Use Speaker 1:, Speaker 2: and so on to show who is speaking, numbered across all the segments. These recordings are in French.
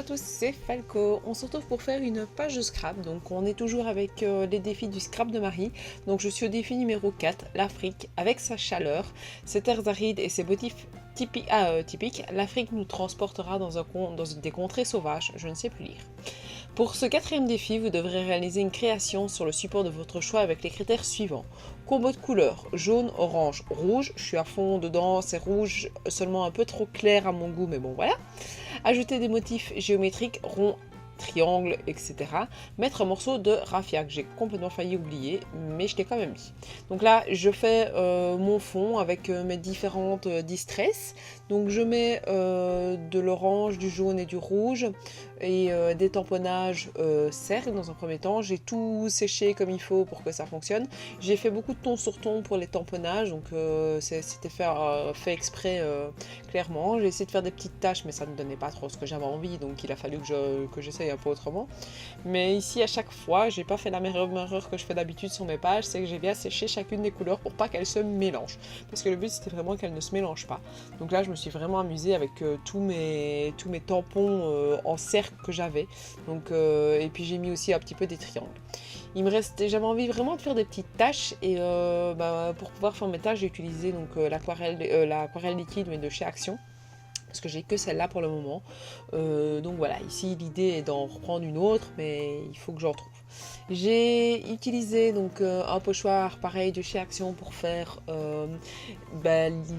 Speaker 1: tous, c'est Falco. On se retrouve pour faire une page de scrap. Donc on est toujours avec les défis du scrap de Marie. Donc je suis au défi numéro 4, l'Afrique, avec sa chaleur, ses terres arides et ses motifs typiques. L'Afrique nous transportera dans des contrées sauvages, je ne sais plus lire. Pour ce quatrième défi, vous devrez réaliser une création sur le support de votre choix avec les critères suivants. Combo de couleurs, jaune, orange, rouge. Je suis à fond dedans, c'est rouge, seulement un peu trop clair à mon goût, mais bon voilà. Ajouter des motifs géométriques, ronds, triangles, etc. Mettre un morceau de raffia que j'ai complètement failli oublier, mais je l'ai quand même mis. Donc là, je fais mon fond avec mes différentes distress. Donc je mets de l'orange, du jaune et du rouge et des tamponnages cercles dans un premier temps. J'ai tout séché comme il faut pour que ça fonctionne. J'ai fait beaucoup de ton sur ton pour les tamponnages, donc c'était fait exprès clairement. J'ai essayé de faire des petites taches, mais ça ne donnait pas trop ce que j'avais envie, donc il a fallu que j'essaye un peu autrement. Mais ici, à chaque fois, j'ai pas fait la même erreur que je fais d'habitude sur mes pages, c'est que j'ai bien séché chacune des couleurs pour pas qu'elles se mélangent. Parce que le but, c'était vraiment qu'elles ne se mélangent pas. Donc là, je me suis vraiment amusée avec tous mes tampons en cercle que j'avais. Donc, et puis j'ai mis aussi un petit peu des triangles. J'avais envie vraiment de faire des petites taches et pour pouvoir faire mes taches, j'ai utilisé donc l'aquarelle liquide mais de chez Action. Parce que j'ai que celle-là pour le moment. Donc voilà, ici l'idée est d'en reprendre une autre, mais il faut que j'en trouve. J'ai utilisé donc un pochoir pareil de chez Action pour faire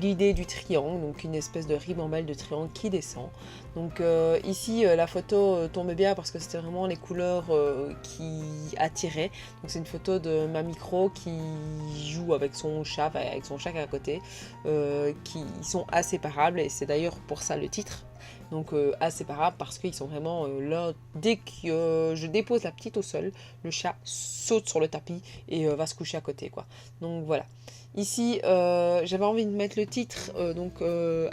Speaker 1: l'idée du triangle, donc une espèce de ribambelle de triangle qui descend. Donc ici la photo tombait bien parce que c'était vraiment les couleurs qui attiraient. Donc c'est une photo de ma micro qui joue avec son chat à côté, qui sont inséparables et c'est d'ailleurs pour ça le titre. Donc inséparables parce qu'ils sont vraiment là. Dès que je dépose la petite au sol, le chat saute sur le tapis et va se coucher à côté, quoi. Donc voilà. Ici, j'avais envie de mettre le titre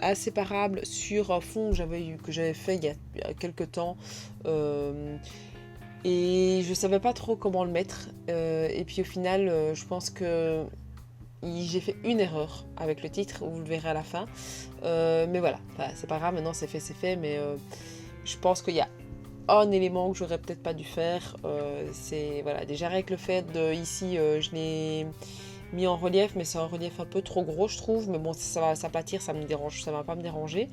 Speaker 1: inséparable sur un fond que j'avais fait il y a quelques temps. Et je savais pas trop comment le mettre. Et puis au final, je pense que j'ai fait une erreur avec le titre, vous le verrez à la fin. Mais voilà, c'est pas grave, maintenant c'est fait, mais je pense qu'il y a un élément que j'aurais peut-être pas dû faire. C'est voilà, déjà avec le fait de ici, je l'ai mis en relief, mais c'est un relief un peu trop gros, je trouve. Mais bon, ça va s'aplatir, ça va pas me déranger.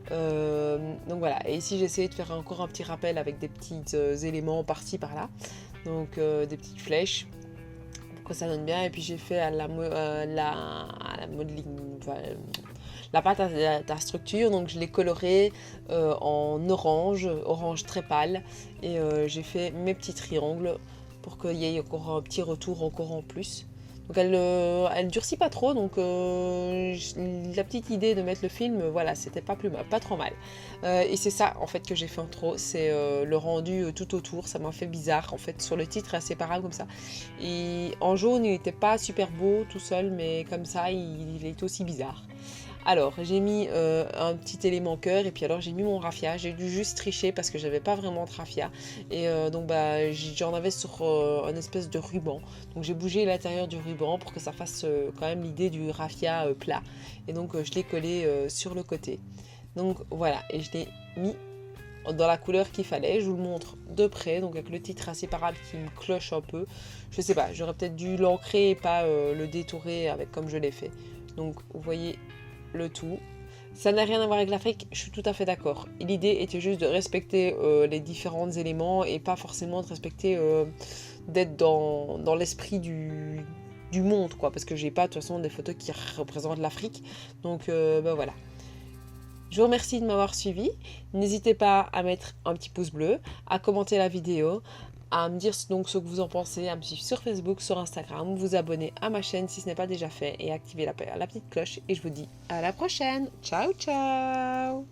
Speaker 1: Donc voilà, et ici j'ai essayé de faire encore un petit rappel avec des petits éléments par-ci par-là. Donc des petites flèches que ça donne bien, et puis j'ai fait à la modeling, enfin, la pâte à structure, donc je l'ai colorée en orange très pâle, et j'ai fait mes petits triangles pour qu'il y ait encore un petit retour encore en plus. Donc elle durcit pas trop, donc la petite idée de mettre le film, voilà, c'était pas trop mal. Et c'est ça en fait que j'ai fait en trop, c'est le rendu tout autour, ça m'a fait bizarre en fait sur le titre inséparable comme ça. Et en jaune il n'était pas super beau tout seul, mais comme ça il est aussi bizarre. Alors j'ai mis un petit élément cœur, et puis alors j'ai mis mon raffia. J'ai dû juste tricher parce que j'avais pas vraiment de raffia, et donc j'en avais sur un espèce de ruban. Donc j'ai bougé l'intérieur du ruban pour que ça fasse quand même l'idée du raffia plat, et donc je l'ai collé sur le côté. Donc voilà, et je l'ai mis dans la couleur qu'il fallait. Je vous le montre de près, donc avec le titre inséparable qui me cloche un peu. Je sais pas, j'aurais peut-être dû l'ancrer et pas le détourer avec comme je l'ai fait. Donc vous voyez le tout. Ça n'a rien à voir avec l'Afrique, je suis tout à fait d'accord. L'idée était juste de respecter les différents éléments et pas forcément de respecter, d'être dans l'esprit du monde, quoi. Parce que j'ai pas de toute façon des photos qui représentent l'Afrique. Donc voilà. Je vous remercie de m'avoir suivi. N'hésitez pas à mettre un petit pouce bleu, à commenter la vidéo, à me dire donc ce que vous en pensez, à me suivre sur Facebook, sur Instagram, vous abonner à ma chaîne si ce n'est pas déjà fait et activer la petite cloche. Et je vous dis à la prochaine. Ciao, ciao!